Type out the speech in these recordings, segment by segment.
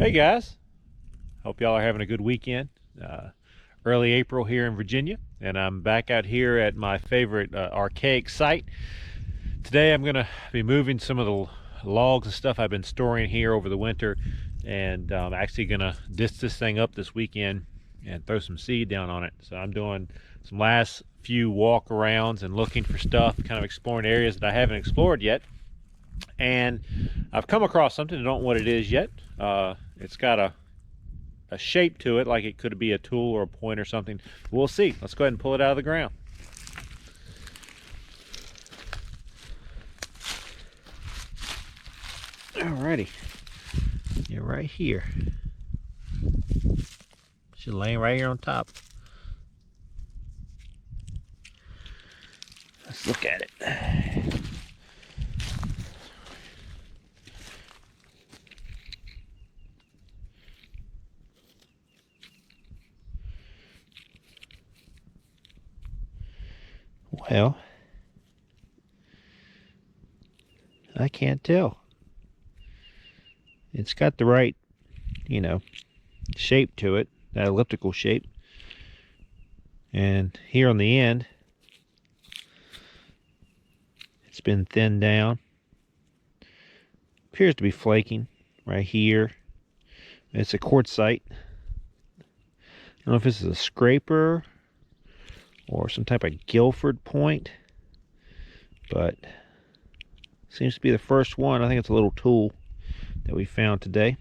Hey guys, hope y'all are having a good weekend. Early April here in Virginia, and I'm back out here at my favorite archaic site. Today I'm gonna be moving some of the logs and stuff I've been storing here over the winter, and I'm actually gonna disc this thing up this weekend and throw some seed down on it. So I'm doing some last few walk arounds and looking for stuff, kind of exploring areas that I haven't explored yet. And I've come across something. I don't know what it is yet. It's got a shape to it, like it could be a tool or a point or something. We'll see. Let's go ahead and pull it out of the ground. Alrighty, you're right here. She's laying right here on top. Let's look at it. Well, I can't tell. It's got the right, shape to it, that elliptical shape. And here on the end, it's been thinned down. Appears to be flaking right here. It's a quartzite. I don't know if this is a scraper or some type of Guilford point, but seems to be the first one. I think it's a little tool that we found today.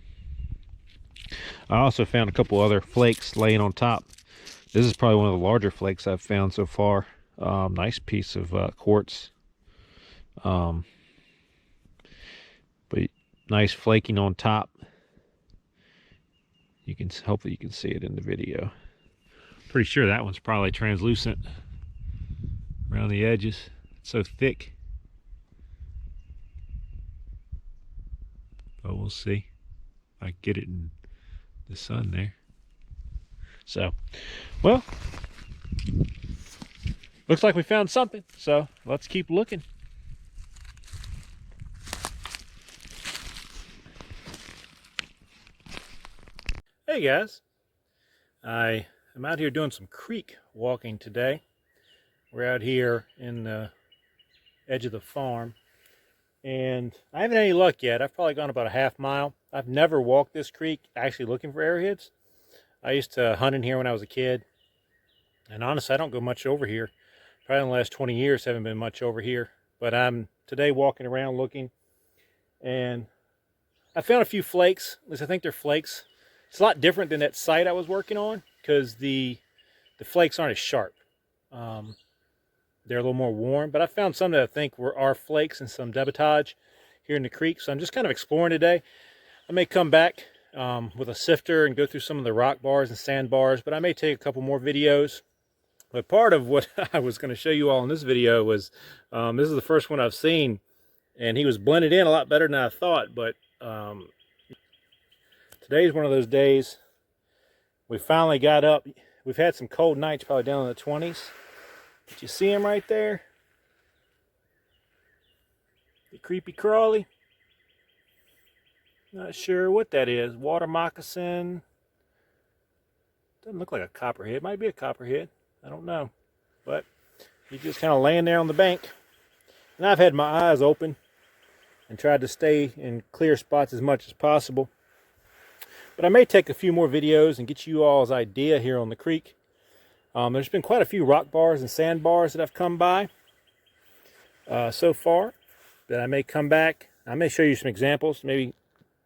I also found a couple other flakes laying on top. This is probably one of the larger flakes I've found so far. Nice piece of quartz, but nice flaking on top. You can hopefully you can see it in the video. Pretty sure that one's probably translucent around the edges. It's so thick. But we'll see if I can get it in the sun there. So, well, looks like we found something. So let's keep looking. Hey guys, I am out here doing some creek walking today. We're out here in the edge of the farm, and I haven't had any luck yet. I've probably gone about a half mile. I've never walked this creek actually looking for arrowheads. I used to hunt in here when I was a kid, and honestly I don't go much over here. Probably in the last 20 years haven't been much over here, but I'm today walking around looking, and I found a few flakes. At least I think they're flakes. It's a lot different than that site I was working on, because the flakes aren't as sharp. They're a little more worn, but I found some that I think are flakes and some debitage here in the creek. So I'm just kind of exploring today. I may come back with a sifter and go through some of the rock bars and sandbars, but I may take a couple more videos. But part of what I was going to show you all in this video was, this is the first one I've seen, and he was blended in a lot better than I thought. But today's one of those days. We finally got up. We've had some cold nights, probably down in the 20s. But you see him right there? The creepy crawly. Not sure what that is. Water moccasin. Doesn't look like a copperhead. Might be a copperhead. I don't know. But he's just kind of laying there on the bank. And I've had my eyes open and tried to stay in clear spots as much as possible. But I may take a few more videos and get you all's idea here on the creek. There's been quite a few rock bars and sandbars that I've come by so far, that I may come back. I may show you some examples. Maybe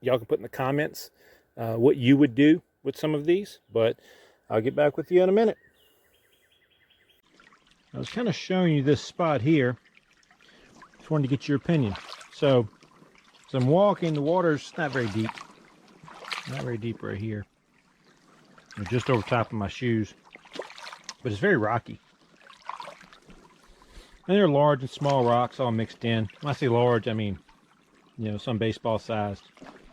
y'all can put in the comments what you would do with some of these, but I'll get back with you in a minute. I was kind of showing you this spot here. Just wanted to get your opinion. So as I'm walking, the water's not very deep. Not very deep right here. It's just over top of my shoes. But it's very rocky. And there are large and small rocks all mixed in. When I say large, I mean, some baseball sized,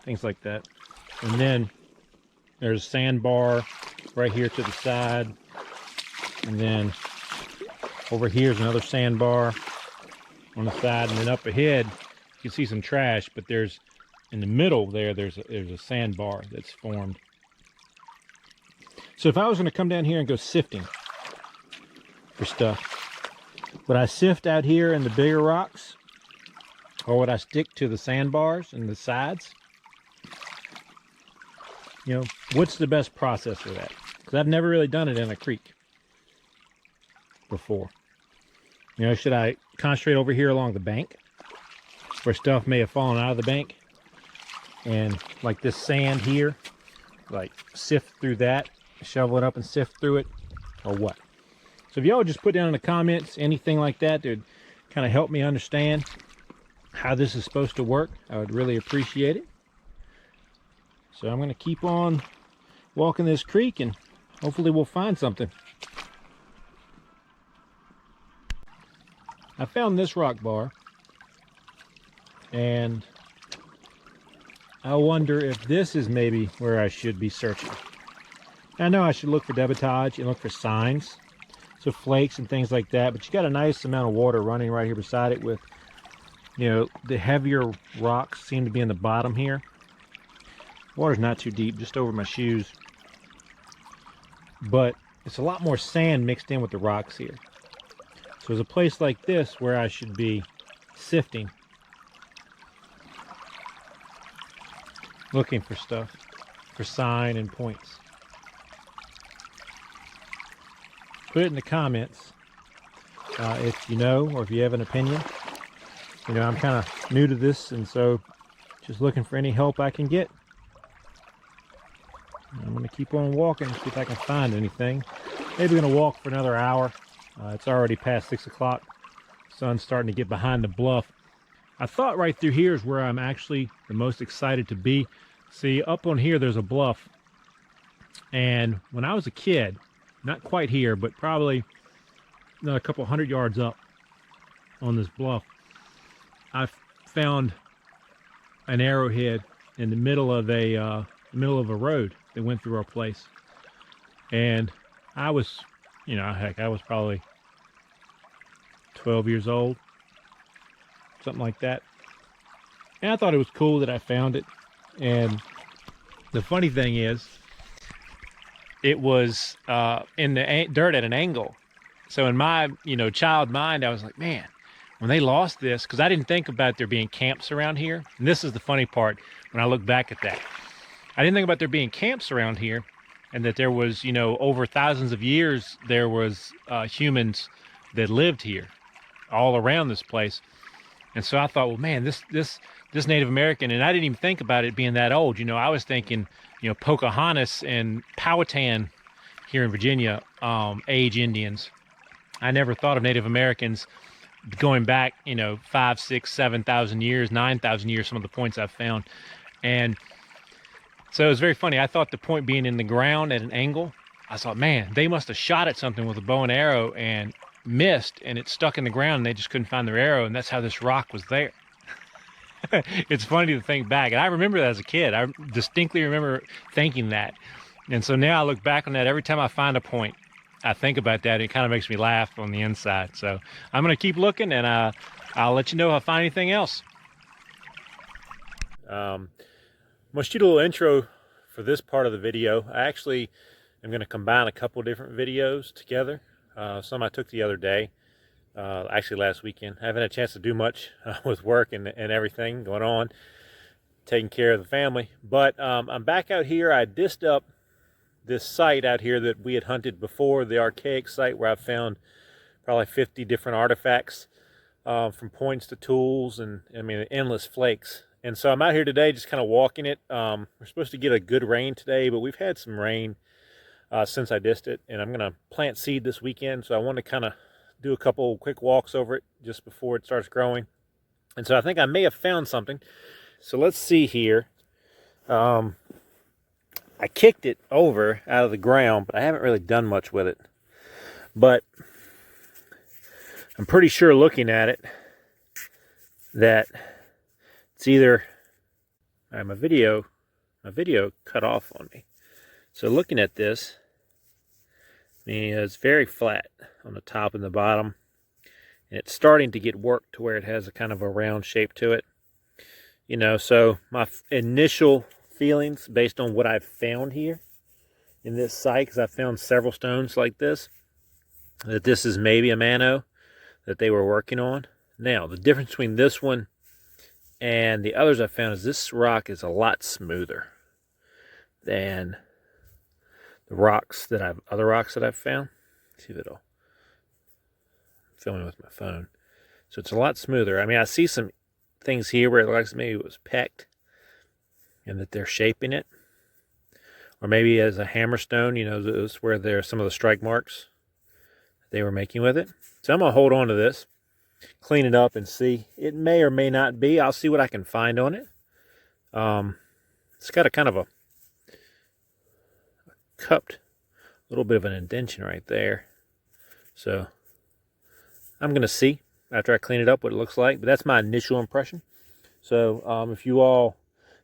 things like that. And then there's a sandbar right here to the side. And then over here is another sandbar on the side. And then up ahead, you can see some trash, but there's in the middle there, there's a sandbar that's formed. So if I was going to come down here and go sifting for stuff, would I sift out here in the bigger rocks, or would I stick to the sandbars and the sides? You know, what's the best process for that? Because I've never really done it in a creek before. You know, should I concentrate over here along the bank where stuff may have fallen out of the bank, and like this sand here, like sift through that, shovel it up and sift through it, or what? So if y'all would just put down in the comments anything like that to kind of help me understand how this is supposed to work, I would really appreciate it. So I'm going to keep on walking this creek and hopefully we'll find something. I found this rock bar, and I wonder if this is maybe where I should be searching. I know I should look for debitage and look for signs, so flakes and things like that, but you got a nice amount of water running right here beside it with, you know, the heavier rocks seem to be in the bottom here. Water's not too deep, just over my shoes, but it's a lot more sand mixed in with the rocks here. So there's a place like this where I should be sifting, looking for stuff, for sign and points. Put it in the comments if you know, or if you have an opinion. You know, I'm kind of new to this, and so just looking for any help I can get. I'm going to keep on walking, see if I can find anything. Maybe going to walk for another hour. It's already past 6 o'clock. Sun's starting to get behind the bluff. I thought right through here is where I'm actually the most excited to be. See, up on here there's a bluff. And when I was a kid, not quite here, but probably a couple 100 yards up on this bluff, I found an arrowhead in the middle of a road that went through our place. And I was, you know, heck, I was probably 12 years old, something like that. And I thought it was cool that I found it. And the funny thing is, it was in the dirt at an angle. So in my, you know, child mind, I was like, man, when they lost this, because I didn't think about there being camps around here. And this is the funny part when I look back at that. I didn't think about there being camps around here, and that there was, you know, over thousands of years, there was humans that lived here all around this place. And so I thought, well, man, this Native American, and I didn't even think about it being that old. You know, I was thinking, you know, Pocahontas and Powhatan here in Virginia, age Indians. I never thought of Native Americans going back, you know, 5, 6, 7,000 years, 9,000 years, some of the points I've found. And so it was very funny. I thought the point being in the ground at an angle, I thought, man, they must have shot at something with a bow and arrow and missed, and it stuck in the ground, and they just couldn't find their arrow, and that's how this rock was there. It's funny to think back, and I remember that as a kid. I distinctly remember thinking that. And so now I look back on that every time I find a point. I think about that. It kind of makes me laugh on the inside. So I'm going to keep looking, and I'll let you know if I find anything else. I'm going to shoot a little intro for this part of the video. I actually am going to combine a couple different videos together. Some I took the other day, actually last weekend. I haven't had a chance to do much with work and everything going on, taking care of the family. But I'm back out here. I disced up this site out here that we had hunted before, the archaic site where I found probably 50 different artifacts, from points to tools, and I mean endless flakes. And so I'm out here today just kind of walking it. We're supposed to get a good rain today, but we've had some rain since I disced it, and I'm going to plant seed this weekend. So I want to kind of do a couple quick walks over it just before it starts growing. And so I think I may have found something. So let's see here. I kicked it over out of the ground, but I haven't really done much with it. But I'm pretty sure looking at it that it's either my video cut off on me. So looking at this, I mean, it's very flat on the top and the bottom, and it's starting to get worked to where it has a kind of a round shape to it. You know, so my initial feelings based on what I've found here in this site, because I found several stones like this, that this is maybe a mano that they were working on. Now, the difference between this one and the others I found is this rock is a lot smoother than the other rocks that I've found. Let's see if it'll film me with my phone. So it's a lot smoother. I mean, I see some things here where it looks like maybe it was pecked and that they're shaping it. Or maybe as a hammerstone, you know, this where there's some of the strike marks they were making with it. So I'm going to hold on to this, clean it up, and see. It may or may not be. I'll see what I can find on it. It's got a kind of a cupped, little bit of an indentation right there. So I'm going to see after I clean it up what it looks like. But that's my initial impression. So if you all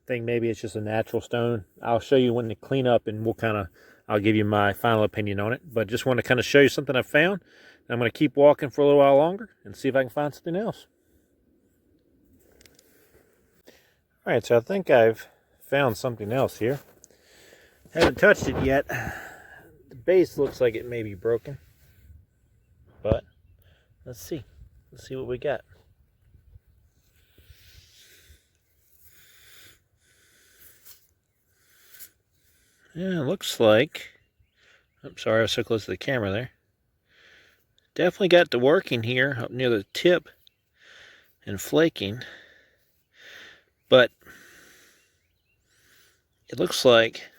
think maybe it's just a natural stone, I'll show you when to clean up, and I'll give you my final opinion on it. But just want to kind of show you something I found. I'm going to keep walking for a little while longer and see if I can find something else. All right, so I think I've found something else here. Haven't touched it yet. The base looks like it may be broken, but let's see. Let's see what we got. Yeah, it looks like... I'm sorry, I was so close to the camera there. Definitely got the working here up near the tip and flaking. But it looks like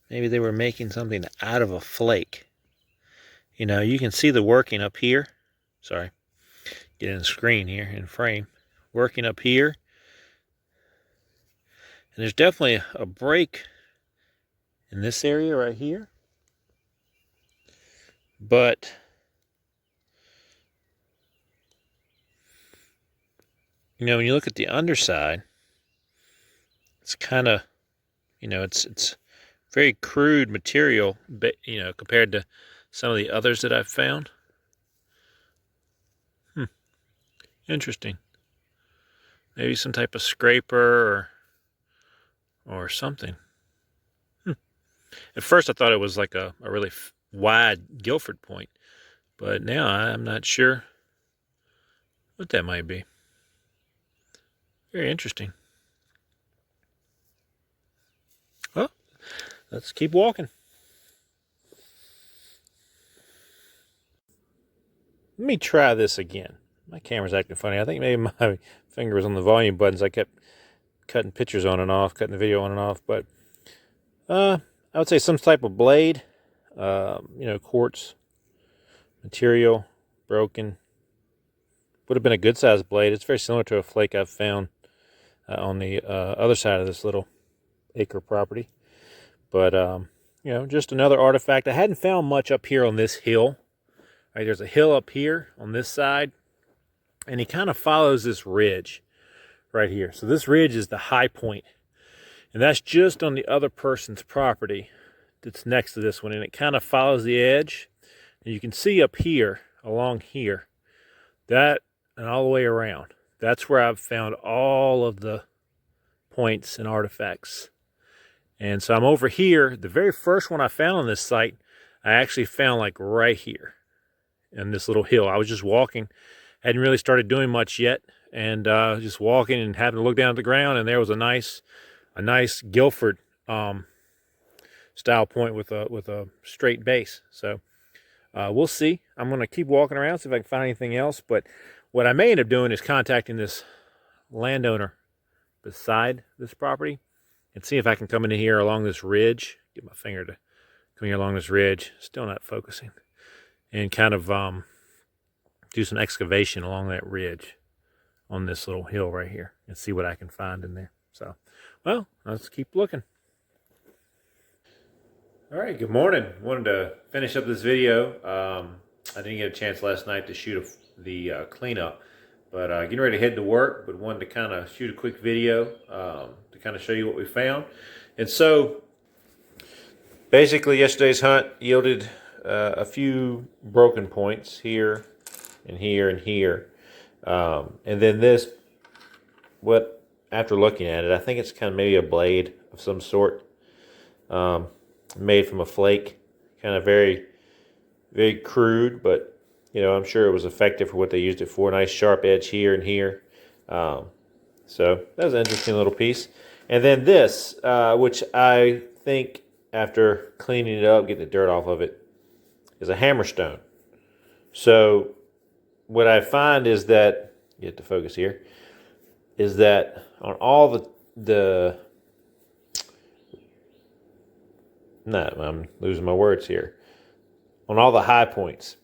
maybe they were making something out of a flake. You know, you can see the working up here. Sorry, get in the screen here, in frame. Working up here. And there's definitely a break in this area right here. But you know, when you look at the underside, it's kind of, you know, it's very crude material, you know, compared to some of the others that I've found. Interesting. Maybe some type of scraper or something. At first I thought it was like a really wide Guilford point, but now I'm not sure what that might be. Very interesting. Well, let's keep walking. Let me try this again. My camera's acting funny. I think maybe my finger was on the volume buttons. I kept cutting pictures on and off, cutting the video on and off. But I would say some type of blade, you know, quartz material, broken. Would have been a good sized blade. It's very similar to a flake I've found on the other side of this little acre property. But, you know, just another artifact. I hadn't found much up here on this hill. Right, there's a hill up here on this side, and he kind of follows this ridge right here. So this ridge is the high point, and that's just on the other person's property that's next to this one, and it kind of follows the edge. And you can see up here, along here, that and all the way around. That's where I've found all of the points and artifacts. And so I'm over here. The very first one I found on this site, I actually found like right here in this little hill. I was just walking, hadn't really started doing much yet, and just walking and having to look down at the ground, and there was a nice Guilford style point with a straight base. So we'll see. I'm going to keep walking around, see if I can find anything else. But what I may end up doing is contacting this landowner beside this property and see if I can come in here along this ridge. Get my finger to come here along this ridge. Still not focusing. And kind of do some excavation along that ridge on this little hill right here and see what I can find in there. So, well, let's keep looking. All right, good morning. Wanted to finish up this video. I didn't get a chance last night to shoot the cleanup, but getting ready to head to work, but wanted to kind of shoot a quick video to kind of show you what we found. And so, basically, yesterday's hunt yielded a few broken points here and here and here. And then this, what after looking at it, I think it's kind of maybe a blade of some sort, made from a flake. Kind of very, very crude, but I'm sure it was effective for what they used it for. Nice sharp edge here and here. So that was an interesting little piece. And then this, which I think after cleaning it up, getting the dirt off of it, is a hammerstone. So what I find is that, get the focus here, is that on all I'm losing my words here. On all the high points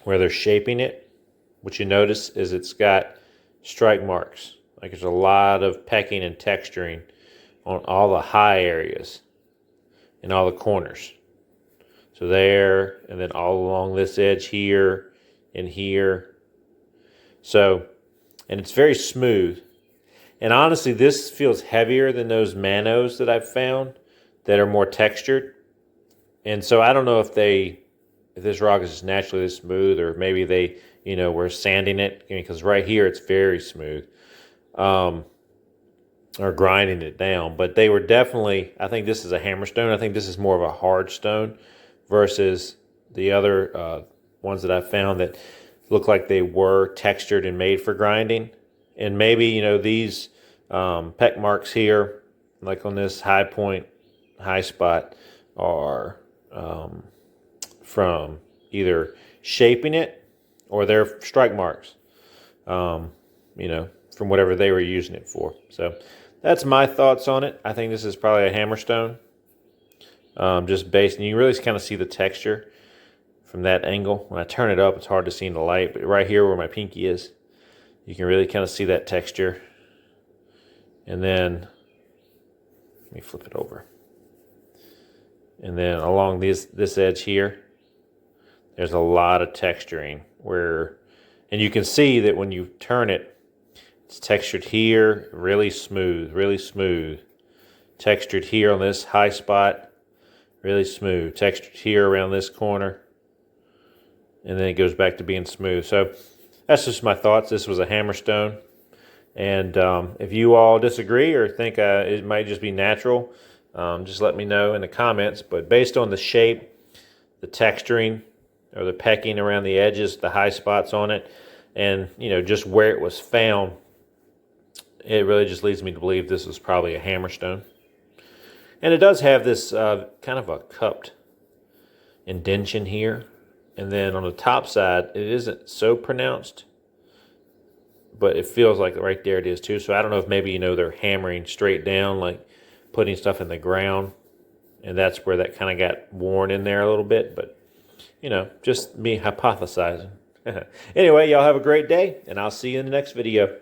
where they're shaping it, what you notice is it's got strike marks. Like there's a lot of pecking and texturing on all the high areas and all the corners. So there, and then all along this edge here and here. So, and it's very smooth. And honestly, this feels heavier than those manos that I've found that are more textured. And so I don't know if this rock is just naturally this smooth, or maybe they, were sanding it, because right here it's very smooth, or grinding it down. But they were definitely, I think this is a hammerstone. I think this is more of a hard stone versus the other ones that I found that look like they were textured and made for grinding. And maybe, these peck marks here, like on this high point, high spot, are from either shaping it or they're strike marks, from whatever they were using it for. So that's my thoughts on it. I think this is probably a hammerstone, just based, and you really kind of see the texture from that angle. When I turn it up, it's hard to see in the light, but right here where my pinky is, you can really kind of see that texture. And then, let me flip it over. And then along this edge here, there's a lot of texturing and you can see that when you turn it, it's textured here, really smooth, really smooth. Textured here on this high spot, really smooth. Textured here around this corner, and then it goes back to being smooth. So that's just my thoughts. This was a hammerstone. And if you all disagree or think it might just be natural, just let me know in the comments. But based on the shape, the texturing, or the pecking around the edges, the high spots on it, and just where it was found, it really just leads me to believe this was probably a hammerstone. And it does have this kind of a cupped indentation here. And then on the top side, it isn't so pronounced, but it feels like right there it is too. So I don't know if maybe, they're hammering straight down, like putting stuff in the ground, and that's where that kind of got worn in there a little bit. But, just me hypothesizing. Anyway, y'all have a great day, and I'll see you in the next video.